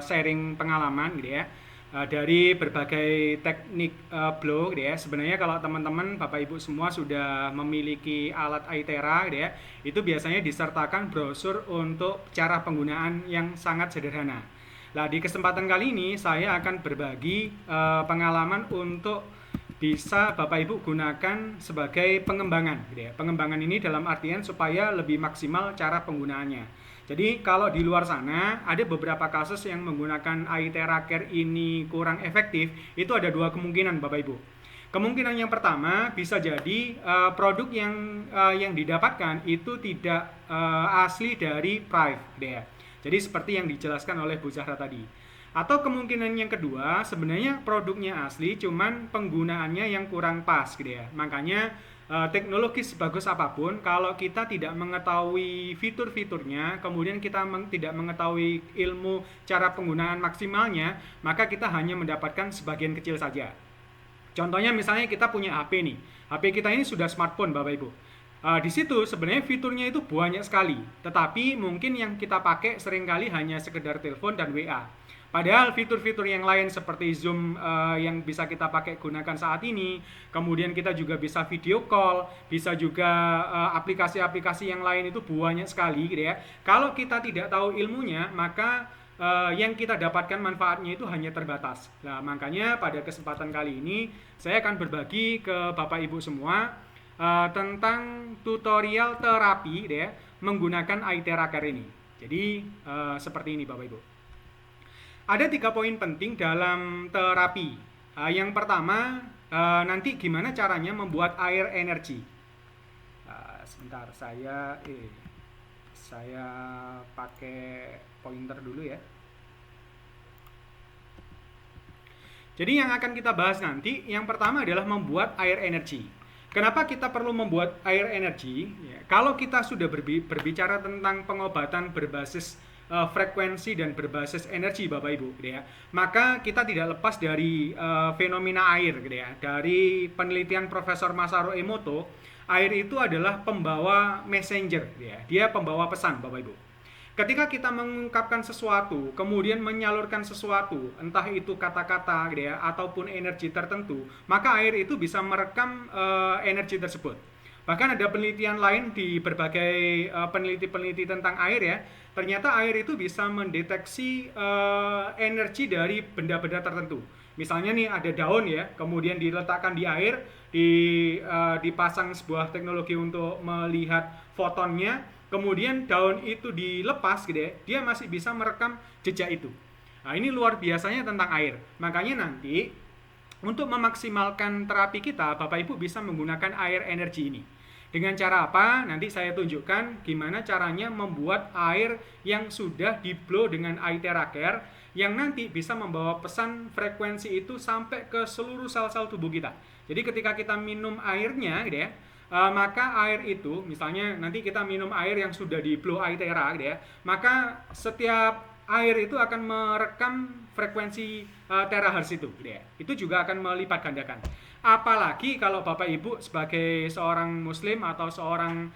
sharing pengalaman gitu ya. Dari berbagai teknik blow gitu ya. Sebenarnya kalau teman-teman Bapak Ibu semua sudah memiliki alat Aitera gitu ya, itu biasanya disertakan brosur untuk cara penggunaan yang sangat sederhana. Nah, di kesempatan kali ini saya akan berbagi pengalaman untuk bisa Bapak Ibu gunakan sebagai pengembangan gitu ya. Pengembangan ini dalam artian supaya lebih maksimal cara penggunaannya. Jadi kalau di luar sana ada beberapa kasus yang menggunakan Aitera Care ini kurang efektif, itu ada dua kemungkinan Bapak Ibu. Kemungkinan yang pertama bisa jadi produk yang didapatkan itu tidak asli dari Prive gitu ya. Jadi seperti yang dijelaskan oleh Bu Zahra tadi. Atau kemungkinan yang kedua sebenarnya produknya asli cuman penggunaannya yang kurang pas gitu ya. Makanya teknologi sebagus apapun kalau kita tidak mengetahui fitur-fiturnya, kemudian kita tidak mengetahui ilmu cara penggunaan maksimalnya, maka kita hanya mendapatkan sebagian kecil saja. Contohnya misalnya kita punya HP nih. HP kita ini sudah smartphone Bapak Ibu. Di situ sebenarnya fiturnya itu banyak sekali, tetapi mungkin yang kita pakai seringkali hanya sekedar telepon dan WA. Padahal fitur-fitur yang lain seperti Zoom yang bisa kita pakai gunakan saat ini, kemudian kita juga bisa video call, bisa juga aplikasi-aplikasi yang lain itu banyak sekali gitu ya. Kalau kita tidak tahu ilmunya, maka yang kita dapatkan manfaatnya itu hanya terbatas. Nah, makanya pada kesempatan kali ini saya akan berbagi ke Bapak Ibu semua tentang tutorial terapi gitu ya, menggunakan Aitera Care ini. Jadi seperti ini Bapak Ibu. Ada 3 poin penting dalam terapi. Yang pertama, nanti gimana caranya membuat air energi. Sebentar, saya pakai pointer dulu ya. Jadi yang akan kita bahas nanti, yang pertama adalah membuat air energi. Kenapa kita perlu membuat air energi? Ya, kalau kita sudah berbicara tentang pengobatan berbasis frekuensi dan berbasis energi Bapak Ibu gitu ya, maka kita tidak lepas dari fenomena air gitu ya. Dari penelitian Profesor Masaru Emoto, air itu adalah pembawa messenger gitu ya. Dia pembawa pesan Bapak Ibu. Ketika kita mengungkapkan sesuatu, kemudian menyalurkan sesuatu, entah itu kata-kata gitu ya, ataupun energi tertentu, maka air itu bisa merekam energi tersebut. Bahkan ada penelitian lain di berbagai peneliti-peneliti tentang air ya, ternyata air itu bisa mendeteksi energi dari benda-benda tertentu. Misalnya nih ada daun ya, kemudian diletakkan di air, dipasang sebuah teknologi untuk melihat fotonnya, kemudian daun itu dilepas gitu ya, dia masih bisa merekam jejak itu. Nah, ini luar biasanya tentang air. Makanya nanti untuk memaksimalkan terapi kita, Bapak Ibu bisa menggunakan air energi ini. Dengan cara apa? Nanti saya tunjukkan gimana caranya membuat air yang sudah di-blow dengan Aitera Care yang nanti bisa membawa pesan frekuensi itu sampai ke seluruh sel-sel tubuh kita. Jadi ketika kita minum airnya gitu ya, maka air itu, misalnya nanti kita minum air yang sudah di-blow Aitera gitu ya, maka setiap air itu akan merekam frekuensi terahertz itu gitu ya. Itu juga akan melipat gandakan. Apalagi kalau Bapak Ibu sebagai seorang muslim atau seorang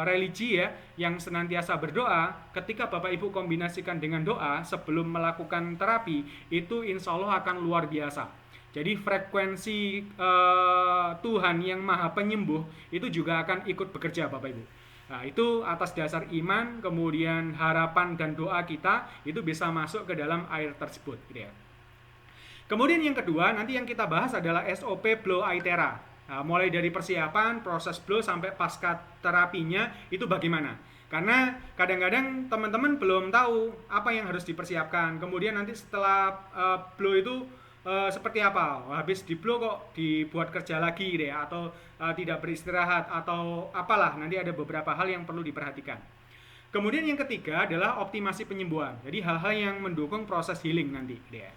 religi ya yang senantiasa berdoa, ketika Bapak Ibu kombinasikan dengan doa sebelum melakukan terapi, itu insya Allah akan luar biasa. Jadi frekuensi Tuhan yang Maha Penyembuh itu juga akan ikut bekerja Bapak Ibu. Nah, itu atas dasar iman, kemudian harapan dan doa kita itu bisa masuk ke dalam air tersebut gitu ya. Kemudian yang kedua, nanti yang kita bahas adalah SOP blow Aitera. Nah, mulai dari persiapan, proses blow sampai pasca terapinya itu bagaimana. Karena kadang-kadang teman-teman belum tahu apa yang harus dipersiapkan. Kemudian nanti setelah blow itu seperti apa? Habis di blow kok dibuat kerja lagi gitu ya, atau tidak beristirahat atau apalah. Nanti ada beberapa hal yang perlu diperhatikan. Kemudian yang ketiga adalah optimasi penyembuhan. Jadi hal-hal yang mendukung proses healing nanti gitu ya.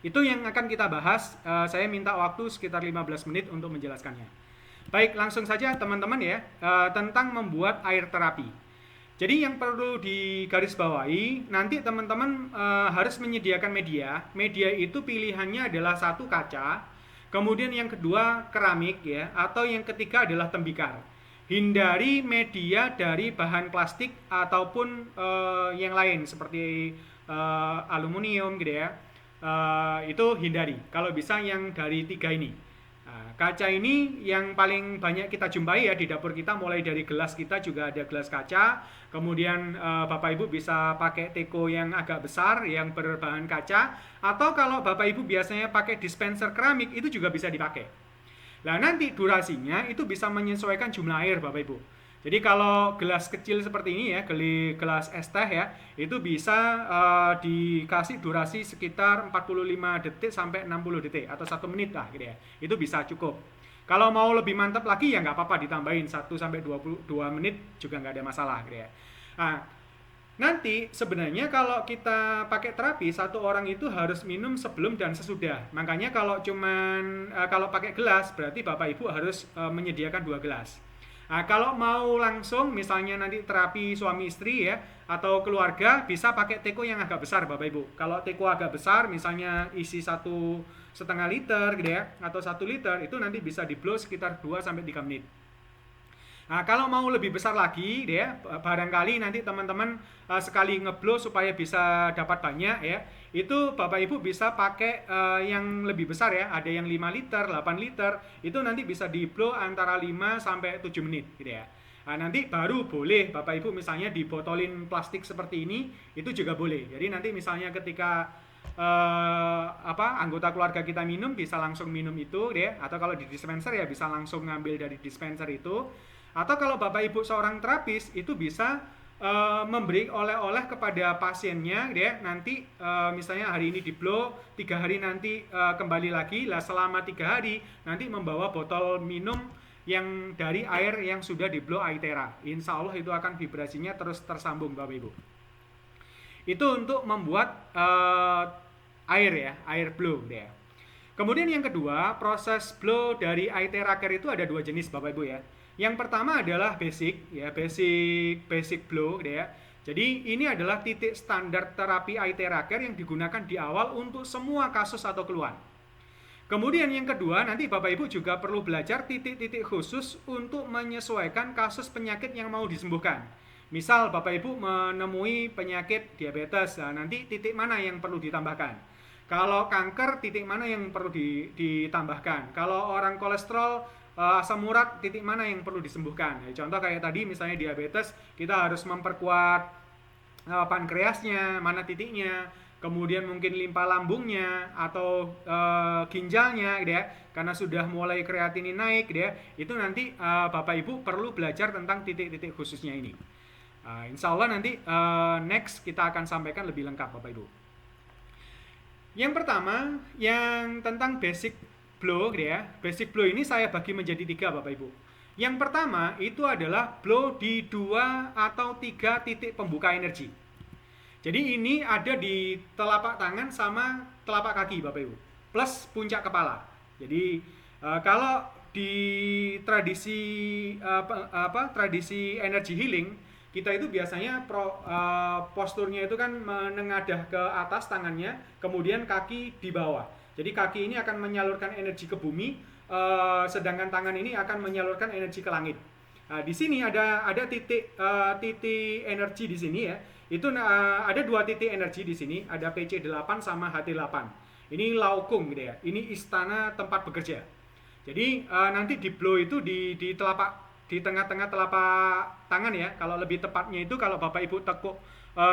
Itu yang akan kita bahas. Saya minta waktu sekitar 15 menit untuk menjelaskannya. Baik, langsung saja teman-teman ya, tentang membuat air terapi. Jadi yang perlu digarisbawahi, nanti teman-teman harus menyediakan media. Media itu pilihannya adalah satu kaca, kemudian yang kedua keramik ya, atau yang ketiga adalah tembikar. hindari media dari bahan plastik ataupun yang lain seperti aluminium gitu ya. Itu hindari. Kalau bisa yang dari 3 ini. Kaca ini yang paling banyak kita jumpai ya di dapur kita, mulai dari gelas kita juga ada gelas kaca. Kemudian Bapak Ibu bisa pakai teko yang agak besar yang berbahan kaca, atau kalau Bapak Ibu biasanya pakai dispenser keramik itu juga bisa dipakai. Nah, nanti durasinya itu bisa menyesuaikan jumlah air Bapak Ibu. Jadi kalau gelas kecil seperti ini ya, gelas es teh ya, itu bisa dikasih durasi sekitar 45 detik sampai 60 detik atau 1 menit lah gitu ya. Itu bisa cukup. Kalau mau lebih mantap lagi ya nggak apa-apa, ditambahin 1 sampai 22 menit juga nggak ada masalah gitu ya. Nah, nanti sebenarnya kalau kita pakai terapi, satu orang itu harus minum sebelum dan sesudah. Makanya kalau kalau pakai gelas berarti Bapak Ibu harus menyediakan 2 gelas. Nah, kalau mau langsung misalnya nanti terapi suami istri ya atau keluarga, bisa pakai teko yang agak besar Bapak Ibu. Kalau teko agak besar misalnya isi 1,5 liter gitu ya atau 1 liter, itu nanti bisa di-blow sekitar 2 sampai 3 menit. Nah, kalau mau lebih besar lagi ya, barangkali nanti teman-teman sekali ngeblow supaya bisa dapat banyak ya, itu Bapak Ibu bisa pakai yang lebih besar ya, ada yang 5 liter, 8 liter, itu nanti bisa di-blow antara 5 sampai 7 menit gitu ya. Nah, nanti baru boleh Bapak Ibu misalnya dibotolin plastik seperti ini, itu juga boleh. Jadi nanti misalnya ketika anggota keluarga kita minum, bisa langsung minum itu ya, atau kalau di dispenser ya bisa langsung ngambil dari dispenser itu. Atau kalau Bapak Ibu seorang terapis, itu bisa memberi oleh-oleh kepada pasiennya ya. Nanti misalnya hari ini di-blow, 3 hari nanti kembali lagi lah, selama 3 hari nanti membawa botol minum yang dari air yang sudah di-blow Aitera. Insya Allah itu akan vibrasinya terus tersambung Bapak Ibu. Itu untuk membuat air ya, air blow ya. Kemudian yang kedua, proses blow dari Aitera Care itu ada 2 jenis Bapak Ibu ya. Yang pertama adalah basic ya, basic blow ya. Jadi ini adalah titik standar terapi Aitera Care yang digunakan di awal untuk semua kasus atau keluhan. Kemudian yang kedua, nanti Bapak Ibu juga perlu belajar titik-titik khusus untuk menyesuaikan kasus penyakit yang mau disembuhkan. Misal Bapak Ibu menemui penyakit diabetes, nah nanti titik mana yang perlu ditambahkan. Kalau kanker, titik mana yang perlu ditambahkan. Kalau orang kolesterol, asam urat, titik mana yang perlu disembuhkan. Ya, contoh kayak tadi misalnya diabetes, kita harus memperkuat pankreasnya, mana titiknya. Kemudian mungkin limpa lambungnya atau ginjalnya gitu ya. Karena sudah mulai kreatinin naik gitu ya. Itu nanti Bapak Ibu perlu belajar tentang titik-titik khususnya ini. Insya Allah nanti next kita akan sampaikan lebih lengkap Bapak Ibu. Yang pertama, yang tentang basic blow gitu ya. Basic blow ini saya bagi menjadi 3 Bapak Ibu. Yang pertama itu adalah blow di 2 atau 3 titik pembuka energi. Jadi ini ada di telapak tangan sama telapak kaki Bapak Ibu, plus puncak kepala. Jadi kalau di tradisi tradisi energy healing, kita itu biasanya posturnya itu kan menengadah ke atas tangannya, kemudian kaki di bawah. Jadi kaki ini akan menyalurkan energi ke bumi, sedangkan tangan ini akan menyalurkan energi ke langit. Nah, di sini ada titik energi di sini ya. Itu ada 2 titik energi di sini, ada PC8 sama HT8. Ini laukung gitu ya. Ini istana tempat bekerja. Jadi nanti di blow itu di tengah-tengah telapak tangan ya. Kalau lebih tepatnya itu kalau Bapak Ibu tekuk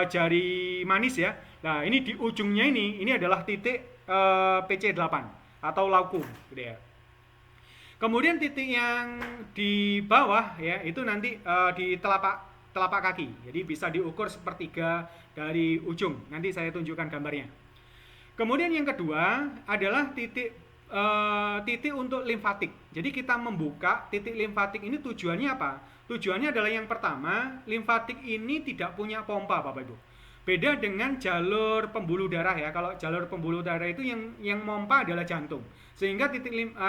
jari manis ya. Nah, ini di ujungnya ini adalah titik PC8 atau laukung gitu ya. Kemudian titik yang di bawah ya, itu nanti di telapak kaki. Jadi bisa diukur sepertiga dari ujung. Nanti saya tunjukkan gambarnya. Kemudian yang kedua adalah titik untuk limfatik. Jadi kita membuka titik limfatik ini tujuannya apa? Tujuannya adalah yang pertama, limfatik ini tidak punya pompa Bapak Ibu. Beda dengan jalur pembuluh darah ya. Kalau jalur pembuluh darah itu yang pompa adalah jantung. Sehingga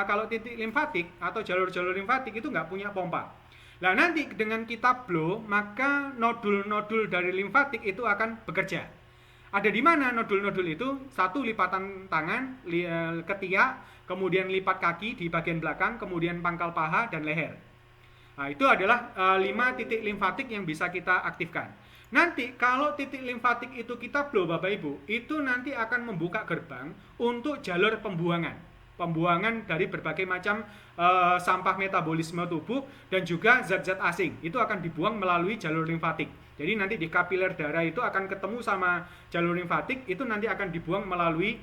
kalau titik limfatik atau jalur-jalur limfatik itu nggak punya pompa. Nah nanti dengan kita blow, maka nodul-nodul dari limfatik itu akan bekerja. Ada di mana nodul-nodul itu? 1 lipatan tangan, ketiak, kemudian lipat kaki di bagian belakang, kemudian pangkal paha dan leher. Nah, itu adalah 5 titik limfatik yang bisa kita aktifkan. Nanti kalau titik limfatik itu kita blow Bapak Ibu, itu nanti akan membuka gerbang untuk jalur pembuangan. Pembuangan dari berbagai macam sampah metabolisme tubuh dan juga zat-zat asing. Itu akan dibuang melalui jalur limfatik. Jadi nanti di kapiler darah itu akan ketemu sama jalur limfatik, itu nanti akan dibuang melalui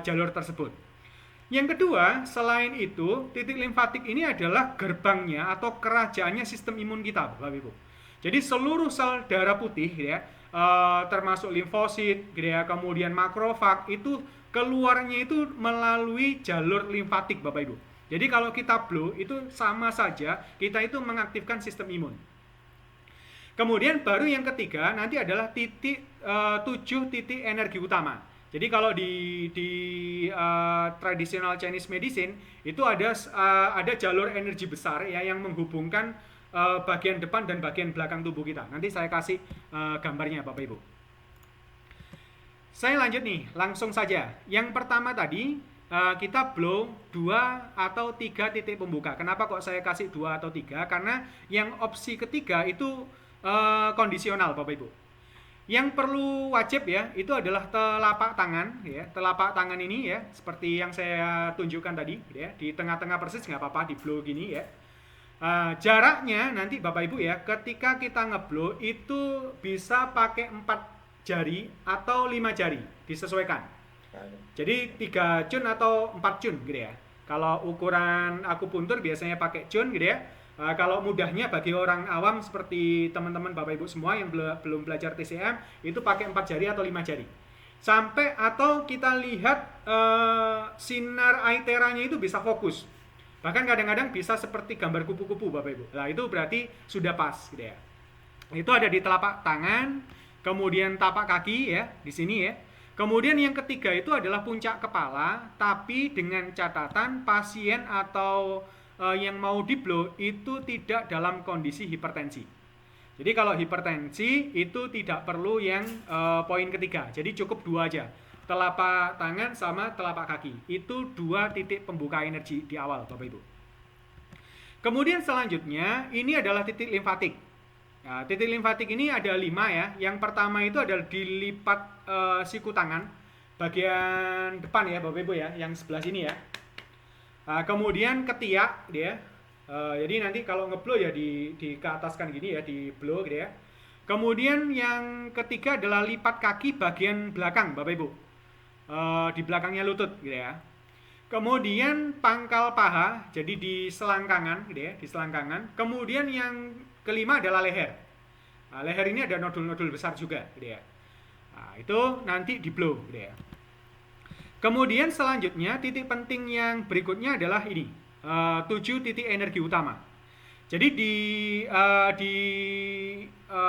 jalur tersebut. Yang kedua, selain itu, titik limfatik ini adalah gerbangnya atau kerajaannya sistem imun kita, Bapak Ibu. Jadi seluruh sel darah putih, ya, termasuk limfosit, ya, kemudian makrofag, itu keluarnya itu melalui jalur limfatik, Bapak Ibu. Jadi kalau kita blow, itu sama saja kita itu mengaktifkan sistem imun. Kemudian baru yang ketiga nanti adalah 7 titik energi utama. Jadi kalau di traditional Chinese medicine itu ada jalur energi besar ya yang menghubungkan bagian depan dan bagian belakang tubuh kita. Nanti saya kasih gambarnya Bapak Ibu. Saya lanjut nih, langsung saja. Yang pertama tadi kita blow 2 atau 3 titik pembuka. Kenapa kok saya kasih 2 atau 3? Karena yang opsi ketiga itu kondisional Bapak Ibu. Yang perlu wajib ya, itu adalah telapak tangan ya. Telapak tangan ini ya, seperti yang saya tunjukkan tadi ya, di tengah-tengah persis nggak apa-apa di blow gini ya. Jaraknya nanti Bapak Ibu ya, ketika kita ngeblow itu bisa pakai 4 jari atau 5 jari, disesuaikan. Jadi 3 cun atau 4 cun gitu ya. Kalau ukuran akupuntur biasanya pakai cun gitu ya. Kalau mudahnya bagi orang awam seperti teman-teman Bapak Ibu semua yang belum belajar TCM itu pakai 4 jari atau 5 jari. Sampai atau kita lihat sinar aiteranya itu bisa fokus. Bahkan kadang-kadang bisa seperti gambar kupu-kupu Bapak Ibu. Nah, itu berarti sudah pas gitu ya. Itu ada di telapak tangan, kemudian tapak kaki ya, di sini ya. Kemudian yang ketiga itu adalah puncak kepala, tapi dengan catatan pasien atau yang mau di-blow itu tidak dalam kondisi hipertensi. Jadi kalau hipertensi itu tidak perlu yang poin ketiga. Jadi cukup 2 aja. Telapak tangan sama telapak kaki. Itu 2 titik pembuka energi di awal Bapak Ibu. Kemudian selanjutnya ini adalah titik limfatik. Nah, titik limfatik ini ada 5 ya. Yang pertama itu adalah dilipat siku tangan bagian depan ya Bapak Ibu ya, yang sebelah sini ya. Kemudian ketiak dia, jadi nanti kalau ngeblow ya di ke ataskan gini ya, di blow gitu ya. Kemudian yang ketiga adalah lipat kaki bagian belakang Bapak Ibu, di belakangnya lutut gitu ya. Kemudian pangkal paha, jadi di selangkangan gitu ya, di selangkangan. Kemudian yang kelima adalah leher. Leher ini ada nodul-nodul besar juga gitu ya. Itu nanti di blow gitu ya. Kemudian selanjutnya titik penting yang berikutnya adalah ini 7 titik energi utama. Jadi di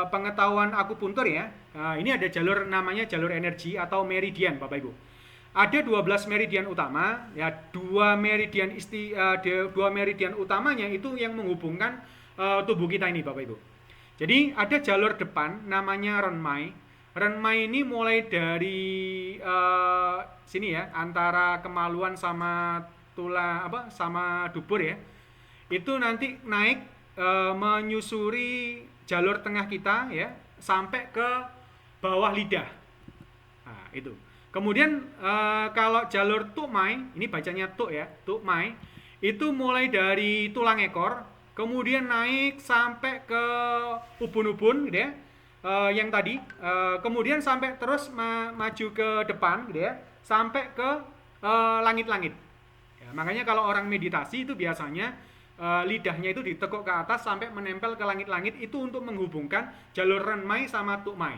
pengetahuan akupuntur ya, ini ada jalur namanya jalur energi atau meridian Bapak Ibu. Ada 12 meridian utama ya, 2 meridian utamanya itu yang menghubungkan tubuh kita ini Bapak Ibu. Jadi ada jalur depan namanya renmai. Renmai ini mulai dari sini ya, antara kemaluan sama tulang sama dubur ya. Itu nanti naik menyusuri jalur tengah kita ya sampai ke bawah lidah. Nah, itu. Kemudian kalau jalur tukmai, ini bacanya tuk ya, tukmai, itu mulai dari tulang ekor, kemudian naik sampai ke ubun-ubun gitu ya. Yang tadi kemudian sampai terus maju ke depan gitu ya, sampai ke langit-langit ya, makanya kalau orang meditasi itu biasanya lidahnya itu ditekuk ke atas sampai menempel ke langit-langit, itu untuk menghubungkan jalur renmai sama tukmai.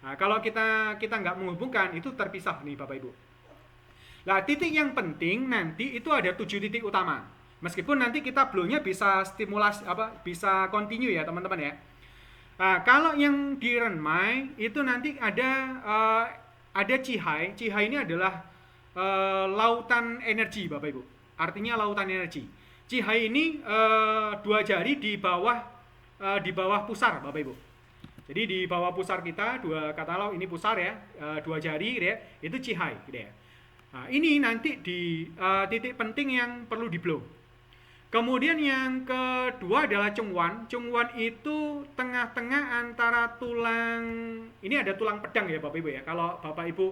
Nah, kalau kita nggak menghubungkan itu terpisah nih Bapak Ibu. Nah, titik yang penting nanti itu ada 7 titik utama, meskipun nanti kita blow-nya bisa stimulasi bisa continue ya teman-teman ya. Nah, kalau yang di renmai itu nanti ada cihai. Cihai ini adalah lautan energi Bapak Ibu. Artinya lautan energi. Cihai ini 2 jari di bawah pusar Bapak Ibu. Jadi di bawah pusar kita, katakanlah ini pusar ya, 2 jari gitu ya, itu cihai gitu ya. Nah, ini nanti di titik penting yang perlu di blow. Kemudian yang kedua adalah cungwan. Cungwan itu tengah-tengah antara tulang, ini ada tulang pedang ya Bapak Ibu ya. Kalau Bapak Ibu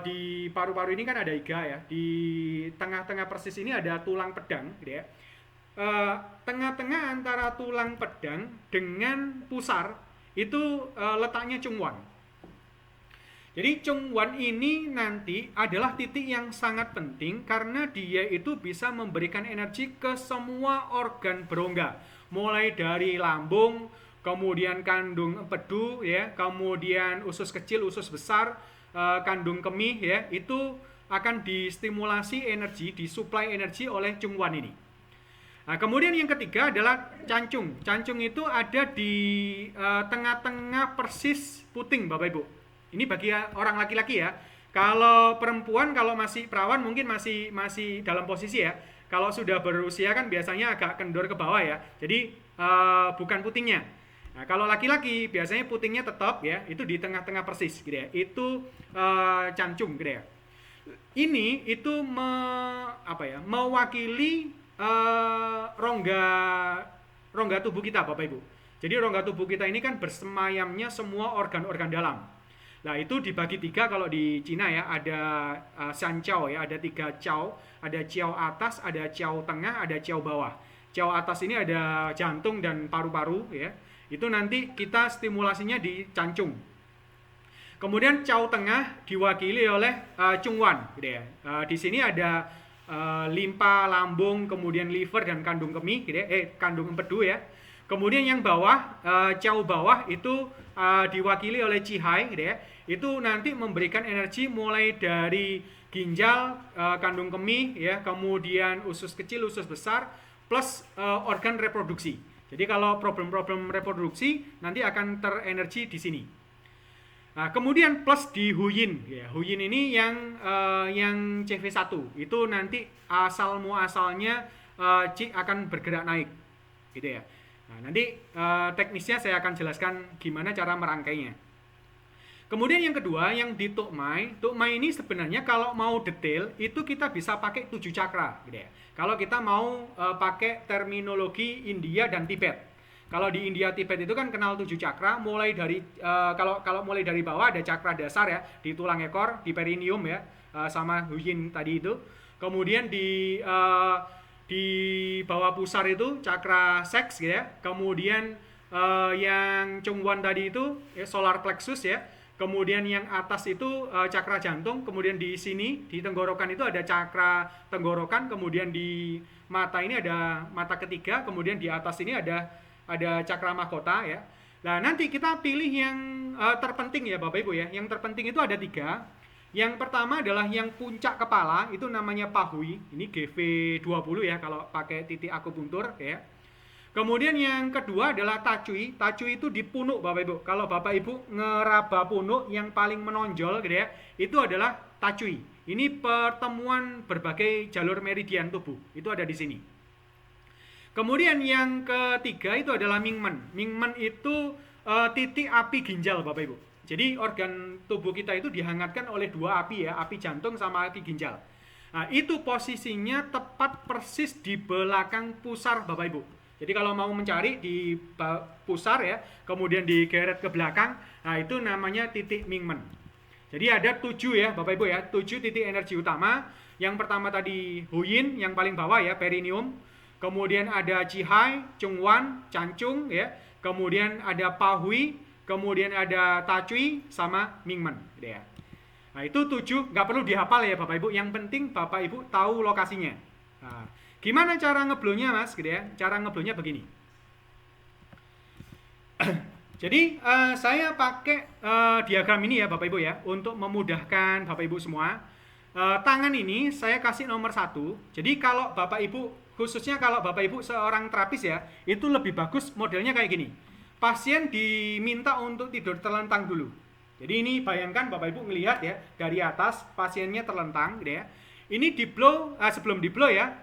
di paru-paru ini kan ada iga ya. Di tengah-tengah persis ini ada tulang pedang gitu ya. Tengah-tengah antara tulang pedang dengan pusar itu letaknya cungwan. Jadi cungwan ini nanti adalah titik yang sangat penting karena dia itu bisa memberikan energi ke semua organ berongga. Mulai dari lambung, kemudian kandung empedu ya, kemudian usus kecil, usus besar, kandung kemih ya, itu akan distimulasi energi, disuplai energi oleh cungwan ini. Nah, kemudian yang ketiga adalah cancung. Cancung itu ada di tengah-tengah persis puting Bapak Ibu. Ini bagi orang laki-laki ya. Kalau perempuan, kalau masih perawan mungkin masih dalam posisi ya. Kalau sudah berusia kan biasanya agak kendor ke bawah ya. Jadi bukan putingnya. Nah, kalau laki-laki biasanya putingnya tetap ya, itu di tengah-tengah persis gitu ya. Itu cancung gitu ya. Ini itu mewakili rongga tubuh kita Bapak Ibu. Jadi rongga tubuh kita ini kan bersemayamnya semua organ-organ dalam. Nah itu dibagi tiga kalau di Cina ya, ada Shan Qiao ya, ada 3 Qiao, ada Qiao atas, ada Qiao tengah, ada Qiao bawah. Qiao atas ini ada jantung dan paru-paru ya, itu nanti kita stimulasinya di cancung. Kemudian Qiao tengah diwakili oleh cungwan gitu ya. Di sini ada limpa, lambung, kemudian liver dan kandung kemih gitu ya, kandung empedu ya. Kemudian yang bawah, Qiao bawah itu diwakili oleh Qihai gitu ya. Itu nanti memberikan energi mulai dari ginjal, kandung kemih ya, kemudian usus kecil, usus besar plus organ reproduksi. Jadi kalau problem-problem reproduksi nanti akan terenergi di sini. Nah, kemudian plus di Huyin ya. Huyin ini yang CV1 itu nanti asal muasalnya Qi akan bergerak naik gitu ya. Nah, nanti teknisnya saya akan jelaskan gimana cara merangkainya. Kemudian yang kedua, yang di Tukmai. Tukmai ini sebenarnya kalau mau detail, itu kita bisa pakai 7 cakra. Gitu ya. Kalau kita mau pakai terminologi India dan Tibet. Kalau di India Tibet itu kan kenal 7 cakra, mulai dari kalau mulai dari bawah ada cakra dasar ya, di tulang ekor, di perineum ya, sama Huyin tadi itu. Kemudian di bawah pusar itu cakra seks gitu ya. Kemudian yang cungwan tadi itu ya, solar plexus ya. Kemudian yang atas itu cakra jantung. Kemudian di sini di tenggorokan itu ada cakra tenggorokan. Kemudian di mata ini ada mata ketiga. Kemudian di atas ini ada cakra mahkota ya. Nah nanti kita pilih yang terpenting ya Bapak Ibu ya. Yang terpenting itu ada 3. Yang pertama adalah yang puncak kepala, itu namanya Pahui. Ini GV20 ya kalau pakai titik akupuntur ya. Kemudian yang kedua adalah Tacui. Tacui itu di punuk Bapak Ibu. Kalau Bapak Ibu ngeraba punuk yang paling menonjol gitu ya, itu adalah Tacui. Ini pertemuan berbagai jalur meridian tubuh. Itu ada di sini. Kemudian yang ketiga itu adalah Mingmen. Mingmen itu titik api ginjal Bapak Ibu. Jadi organ tubuh kita itu dihangatkan oleh 2 api ya, api jantung sama api ginjal. Nah, itu posisinya tepat persis di belakang pusar Bapak Ibu. Jadi kalau mau mencari di pusar ya, kemudian digeret ke belakang, nah itu namanya titik Mingmen. Jadi ada 7 ya Bapak Ibu ya, 7 titik energi utama. Yang pertama tadi Huyin, yang paling bawah ya, perineum. Kemudian ada Qihai, Cungwan, Cancung ya. Kemudian ada Pahui, kemudian ada Tacui sama Mingmen gitu ya. Nah itu 7, nggak perlu dihafal ya Bapak Ibu. Yang penting Bapak Ibu tahu lokasinya. Nah, gimana cara ngeblownya Mas gitu ya? Cara ngeblownya begini. Jadi saya pakai diagram ini ya Bapak Ibu ya, untuk memudahkan Bapak Ibu semua. Tangan ini saya kasih nomor 1. Jadi kalau Bapak Ibu, khususnya kalau Bapak Ibu seorang terapis ya, itu lebih bagus modelnya kayak gini. Pasien diminta untuk tidur terlentang dulu. Jadi ini bayangkan Bapak Ibu ngelihat ya, dari atas pasiennya terlentang gitu ya. Ini di blow, sebelum di blow ya,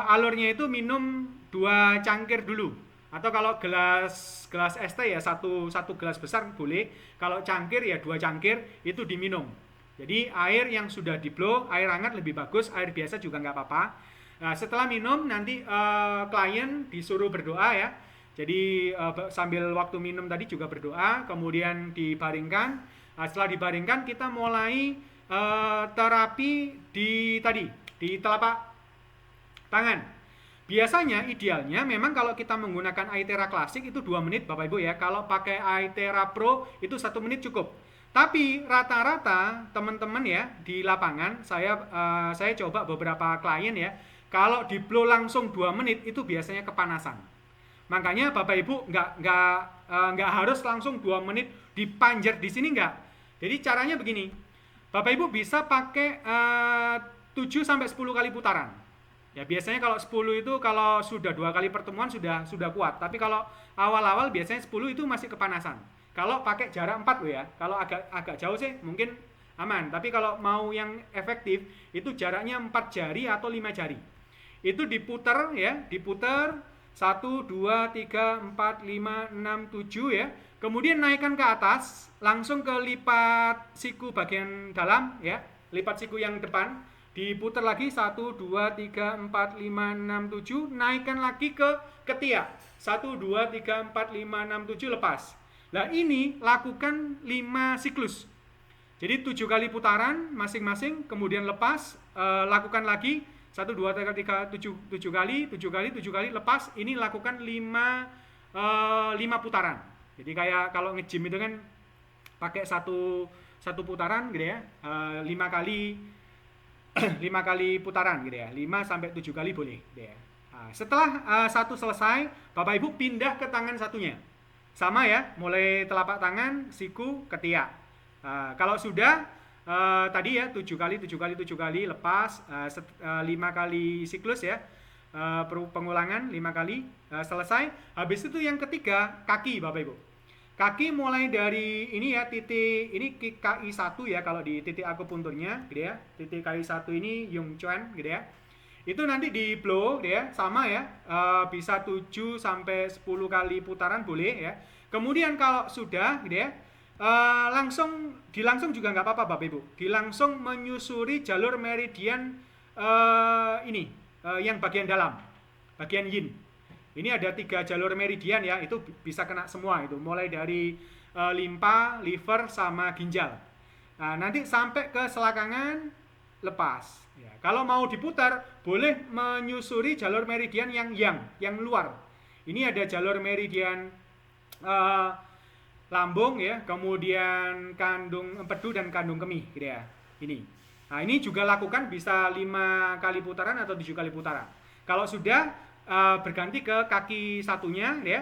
alurnya itu minum 2 cangkir dulu. Atau kalau gelas es teh ya satu gelas besar boleh. Kalau cangkir ya 2 cangkir itu diminum. Jadi air yang sudah di blow, air hangat lebih bagus, air biasa juga nggak apa-apa. Nah, setelah minum nanti klien disuruh berdoa ya. Jadi sambil waktu minum tadi juga berdoa, kemudian dibaringkan. Nah, setelah dibaringkan kita mulai terapi di telapak tangan. Biasanya idealnya memang kalau kita menggunakan iTera Classic itu 2 menit Bapak Ibu ya. Kalau pakai iTera Pro itu 1 menit cukup. Tapi rata-rata teman-teman ya di lapangan saya coba beberapa klien ya. Kalau di blow langsung 2 menit itu biasanya kepanasan. Makanya Bapak Ibu nggak harus langsung 2 menit dipanjat di sini nggak. Jadi caranya begini. Bapak Ibu bisa pakai 7 sampai 10 kali putaran. Ya biasanya kalau 10 itu kalau sudah 2 kali pertemuan sudah kuat. Tapi kalau awal-awal biasanya 10 itu masih kepanasan. Kalau pakai jarak 4 loh ya. Kalau agak jauh sih mungkin aman. Tapi kalau mau yang efektif itu jaraknya 4 jari atau 5 jari. Itu diputar ya, diputar 1, 2, 3, 4, 5, 6, 7 ya. Kemudian naikkan ke atas, langsung ke lipat siku bagian dalam ya, lipat siku yang depan, diputar lagi 1, 2, 3, 4, 5, 6, 7, naikkan lagi ke ketiak. 1, 2, 3, 4, 5, 6, 7, lepas. Nah ini lakukan 5 siklus. Jadi 7 kali putaran masing-masing, kemudian lepas, lakukan lagi 1, 2, 3, 7 kali, lepas. Ini lakukan 5 putaran. Jadi kayak kalau nge-gym itu kan pakai satu putaran gitu ya, 5 kali putaran gitu ya, 5 sampai 7 kali boleh gitu ya. Nah, setelah satu selesai, Bapak Ibu pindah ke tangan satunya. Sama ya, mulai telapak tangan, siku, ketiak. Kalau sudah tadi ya 7 kali lepas, 5 kali siklus ya, pengulangan 5 kali selesai. Habis itu yang ketiga kaki Bapak Ibu. Kaki mulai dari ini ya, titik ini KI1 ya kalau di titik akupunturnya gitu ya. Titik KI1 ini Yung Chuan gitu ya. Itu nanti di blow gitu ya, sama ya. Bisa 7 sampai 10 kali putaran boleh ya. Kemudian kalau sudah gitu ya, dilangsung juga nggak apa-apa Bapak Ibu. Dilangsung menyusuri jalur meridian yang bagian dalam, bagian yin. Ini ada 3 jalur meridian ya, itu bisa kena semua itu, mulai dari limpa, liver, sama ginjal. Nah, nanti sampai ke selakangan lepas. Ya, kalau mau diputar, boleh menyusuri jalur meridian yang luar. Ini ada jalur meridian lambung ya, kemudian kandung empedu dan kandung kemih gitu ya. Ini. Nah, ini juga lakukan bisa 5 kali putaran atau 7 kali putaran. Kalau sudah berganti ke kaki satunya ya.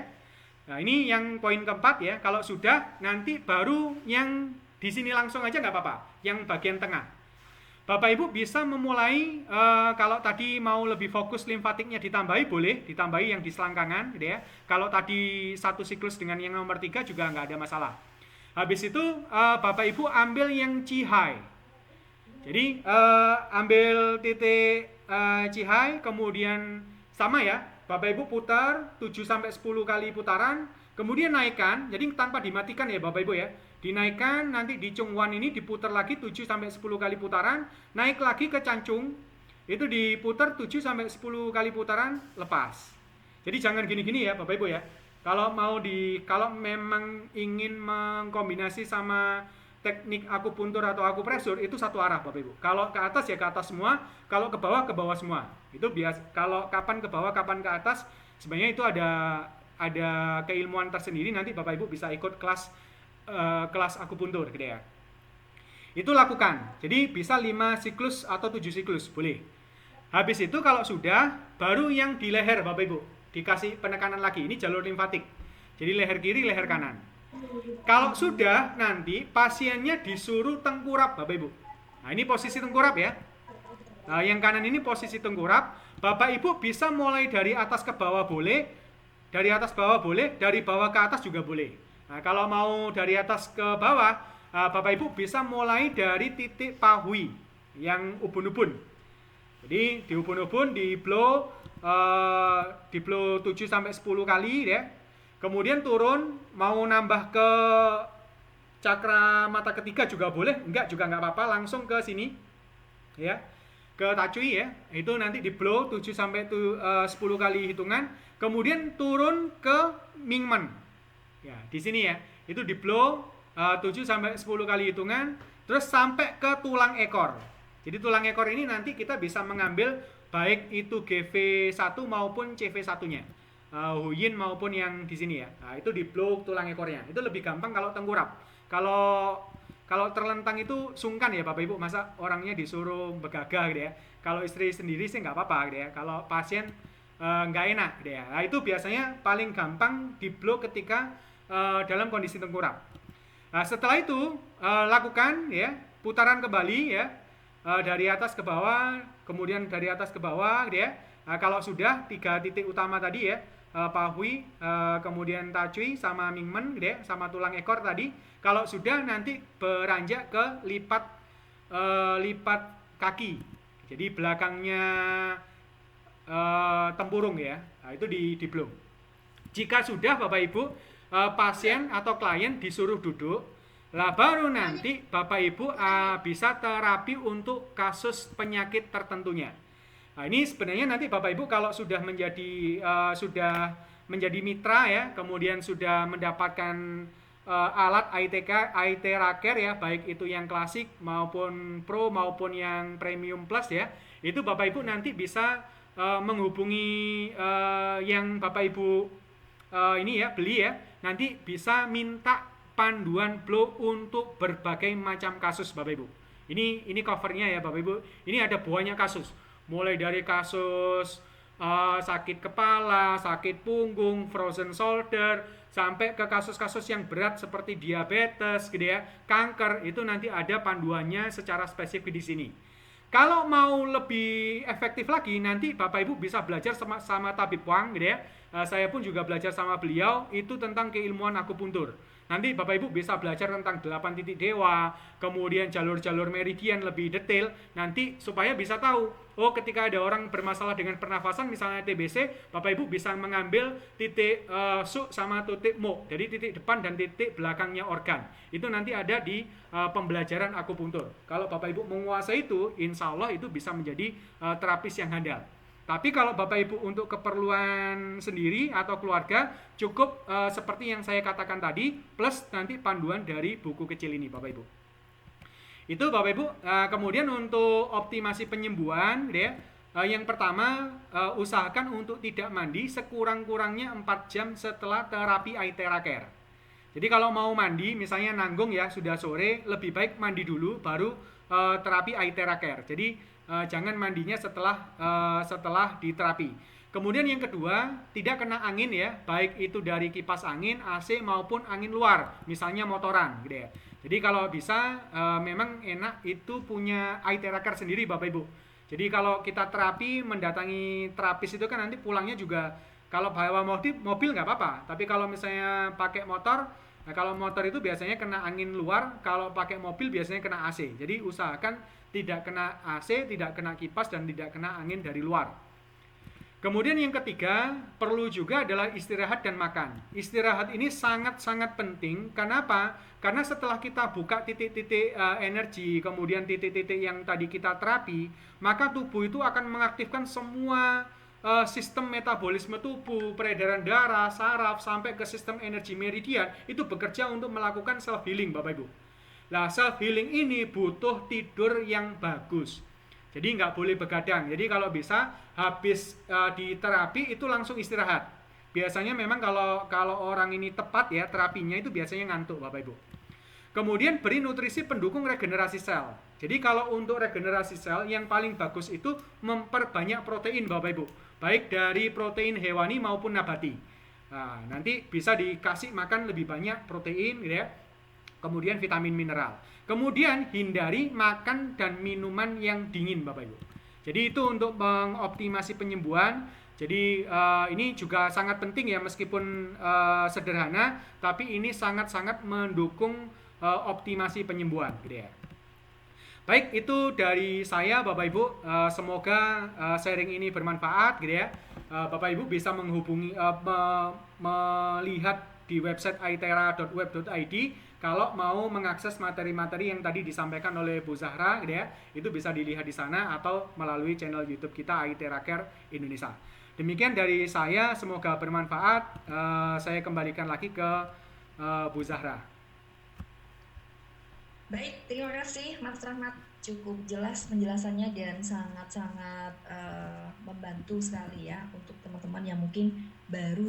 Nah, ini yang poin keempat ya. Kalau sudah nanti baru yang di sini langsung aja nggak apa-apa. Yang bagian tengah. Bapak Ibu bisa memulai kalau tadi mau lebih fokus limfatiknya ditambahi boleh, ditambahi yang di selangkangan gitu ya. Kalau tadi satu siklus dengan yang nomor 3 juga nggak ada masalah. Habis itu Bapak Ibu ambil yang Chihai. Jadi ambil titik Chihai, kemudian sama ya, Bapak Ibu putar 7 sampai 10 kali putaran, kemudian naikkan, jadi tanpa dimatikan ya Bapak Ibu ya. Dinaikkan, nanti di Chungwan ini diputar lagi 7 sampai 10 kali putaran, naik lagi ke Cancung. Itu diputar 7 sampai 10 kali putaran, lepas. Jadi jangan gini-gini ya Bapak Ibu ya. Kalau memang ingin mengkombinasi sama teknik akupuntur atau akupresur itu satu arah Bapak Ibu. Kalau ke atas ya ke atas semua, kalau ke bawah semua. Itu biasa. Kalau kapan ke bawah, kapan ke atas, sebenarnya itu ada keilmuan tersendiri. Nanti Bapak Ibu bisa ikut kelas akupuntur gitu ya. Itu lakukan. Jadi bisa 5 siklus atau 7 siklus, boleh. Habis itu kalau sudah, baru yang di leher Bapak Ibu. Dikasih penekanan lagi. Ini jalur limfatik. Jadi leher kiri, leher kanan. Kalau sudah, nanti pasiennya disuruh tengkurap Bapak Ibu. Nah ini posisi tengkurap ya. Nah yang kanan ini posisi tengkurap. Bapak Ibu bisa mulai dari atas ke bawah boleh, dari atas bawah boleh, dari bawah ke atas juga boleh. Nah kalau mau dari atas ke bawah, Bapak Ibu bisa mulai dari titik pahui yang ubun-ubun. Jadi di ubun-ubun di blow 7 sampai 10 kali ya. Kemudian turun, mau nambah ke cakra mata ketiga juga boleh, enggak juga nggak apa-apa, langsung ke sini ya. ke Tacui ya, itu nanti di blow 7 sampai 10 kali hitungan, kemudian turun ke Mingmen. Ya, di sini ya. Itu di blow 7 sampai 10 kali hitungan, terus sampai ke tulang ekor. Jadi tulang ekor ini nanti kita bisa mengambil baik itu GV1 maupun CV1-nya. Huyin maupun yang di sini ya. Nah, itu di blow tulang ekornya. Itu lebih gampang kalau tengkurap. Kalau terlentang itu sungkan ya Bapak Ibu, masa orangnya disuruh begagah gitu ya. Kalau istri sendiri sih nggak apa-apa gitu ya. Kalau pasien nggak enak gitu ya. Nah, itu biasanya paling gampang di blow ketika dalam kondisi tengkurap. Nah, setelah itu lakukan ya putaran kembali ya, dari atas ke bawah, kemudian dari atas ke bawah gitu ya. Nah, kalau sudah 3 titik utama tadi ya, Pahui, kemudian Tacui sama Mingmen gitu ya, sama tulang ekor tadi. Kalau sudah nanti beranjak ke lipat kaki. Jadi belakangnya tempurung ya. Nah, itu di blow. Jika sudah Bapak Ibu, pasien atau klien disuruh duduk, lah baru nanti Bapak Ibu bisa terapi untuk kasus penyakit tertentunya. Nah, ini sebenarnya nanti Bapak Ibu kalau sudah menjadi mitra ya, kemudian sudah mendapatkan alat iTera Care ya, baik itu yang klasik maupun Pro maupun yang Premium Plus ya, itu Bapak Ibu nanti bisa menghubungi yang Bapak Ibu ini ya beli ya, nanti bisa minta panduan blow untuk berbagai macam kasus Bapak Ibu. Ini covernya ya Bapak Ibu. Ini ada banyak kasus, mulai dari kasus sakit kepala, sakit punggung, frozen shoulder, sampai ke kasus-kasus yang berat seperti diabetes, gitu ya, kanker, itu nanti ada panduannya secara spesifik di sini. Kalau mau lebih efektif lagi, nanti Bapak Ibu bisa belajar sama Tabib Wang, gitu ya. Saya pun juga belajar sama beliau, itu tentang keilmuan akupuntur. Nanti Bapak Ibu bisa belajar tentang 8 titik dewa, kemudian jalur-jalur meridian lebih detail, nanti supaya bisa tahu, oh ketika ada orang bermasalah dengan pernafasan, misalnya TBC, Bapak Ibu bisa mengambil titik su sama titik mo, jadi titik depan dan titik belakangnya organ. Itu nanti ada di pembelajaran akupuntur. Kalau Bapak Ibu menguasai itu, insya Allah itu bisa menjadi terapis yang handal. Tapi kalau Bapak Ibu untuk keperluan sendiri atau keluarga, cukup seperti yang saya katakan tadi, plus nanti panduan dari buku kecil ini Bapak Ibu. Itu Bapak Ibu. Kemudian untuk optimasi penyembuhan ya, yang pertama usahakan untuk tidak mandi sekurang-kurangnya 4 jam setelah terapi iTera Care. Jadi kalau mau mandi, misalnya nanggung ya sudah sore, lebih baik mandi dulu baru terapi iTera Care. Jadi jangan mandinya setelah diterapi. Kemudian yang kedua, tidak kena angin ya, baik itu dari kipas angin, AC maupun angin luar, misalnya motoran gitu ya. Jadi kalau bisa memang enak itu punya iTera Care sendiri Bapak Ibu. Jadi kalau kita terapi, mendatangi terapis itu kan nanti pulangnya juga, kalau bawa mobil nggak apa-apa, tapi kalau misalnya pakai motor, nah kalau motor itu biasanya kena angin luar, kalau pakai mobil biasanya kena AC. Jadi usahakan tidak kena AC, tidak kena kipas, dan tidak kena angin dari luar. Kemudian yang ketiga, perlu juga adalah istirahat dan makan. Istirahat ini sangat-sangat penting. Kenapa? Karena setelah kita buka titik-titik energi, kemudian titik-titik yang tadi kita terapi, maka tubuh itu akan mengaktifkan semua sistem metabolisme tubuh, peredaran darah, saraf, sampai ke sistem energi meridian, itu bekerja untuk melakukan self healing Bapak Ibu. Nah, self healing ini butuh tidur yang bagus. Jadi nggak boleh begadang. Jadi kalau bisa habis di terapi itu langsung istirahat. Biasanya memang kalau orang ini tepat ya terapinya itu biasanya ngantuk Bapak Ibu. Kemudian beri nutrisi pendukung regenerasi sel. Jadi kalau untuk regenerasi sel yang paling bagus itu memperbanyak protein Bapak Ibu. Baik dari protein hewani maupun nabati. Nah, nanti bisa dikasih makan lebih banyak protein gitu ya. Kemudian vitamin mineral. Kemudian hindari makan dan minuman yang dingin Bapak Ibu. Jadi itu untuk mengoptimasi penyembuhan. Jadi ini juga sangat penting ya, meskipun sederhana, tapi ini sangat-sangat mendukung optimasi penyembuhan gitu ya. Baik, itu dari saya Bapak Ibu. Semoga sharing ini bermanfaat gitu ya. Bapak Ibu bisa menghubungi melihat di website itera.web.id. kalau mau mengakses materi-materi yang tadi disampaikan oleh Bu Zahra gitu ya, itu bisa dilihat di sana atau melalui channel YouTube kita Aitera Care Indonesia. Demikian dari saya, semoga bermanfaat. Saya kembalikan lagi ke Bu Zahra. Baik, terima kasih Mas Rahmat. Cukup jelas penjelasannya dan sangat-sangat membantu sekali ya untuk teman-teman yang mungkin baru